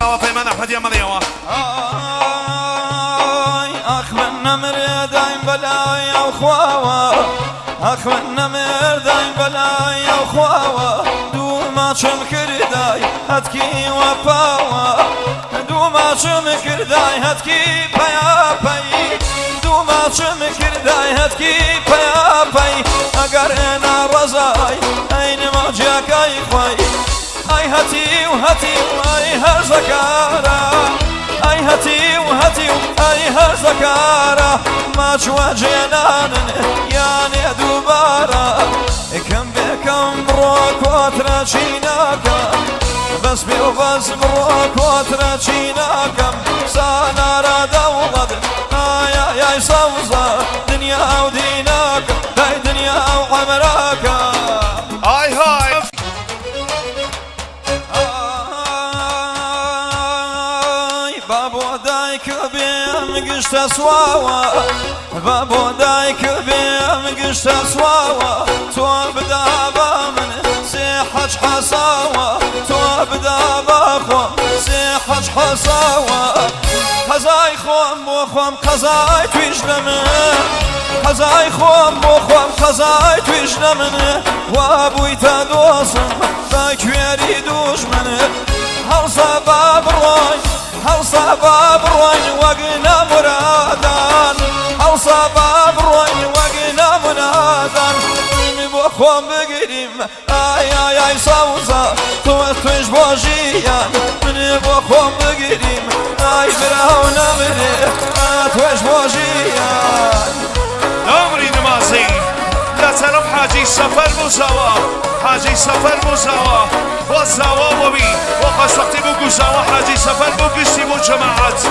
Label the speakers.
Speaker 1: صاوة في منع فدية مليوة
Speaker 2: أخ من نمر دايم بلاي أو خواوة أخ من نمر دايم بلاي أو خواوة دوما چم كرداي هتكي وباوة دوما چم كرداي هتكي بيا بي دوما چم كرداي هتكي بيا بي أقر انا رزاي أين موجك أي خوي أي هتي وهتي وأي هرزكارا أي هتي وهتي أي هرزكارا ما جوا جنان يعني دوبارا كم بكم بروك وتراشيناكا بس بي وبس بروك وتراشيناكا سانا دولد يا صوزة دنيا وديناكا هاي دنيا وعمراكا
Speaker 1: هاي هاي
Speaker 2: بابو دايك بيم قشت سواوا بابو دايك بيم قشت سواوا تو بدابا من سيحج حصاوا تو بدابا خوم سيحج حصاوا خزاي خوم بو خوم خزاي تويش لمن خزاي خوم بو خوم خزاي تويش لمن وابوي تدوسم دايك ويري دوش من هل صباب روي هل صباب روي وقنا مرادان هل صباب روي وقنا مرادان من بخوم بقريم اي صوزة توش بوجيان من بخوم بقريم اي براونا مني توش بوجيان
Speaker 1: عمري نمازي لا سلام حاجي سفر مزاوا حاجي سفر مزاوا والزاوا وبي وقصتي بقو زاوا حاجي سفر بقشتي مجمعات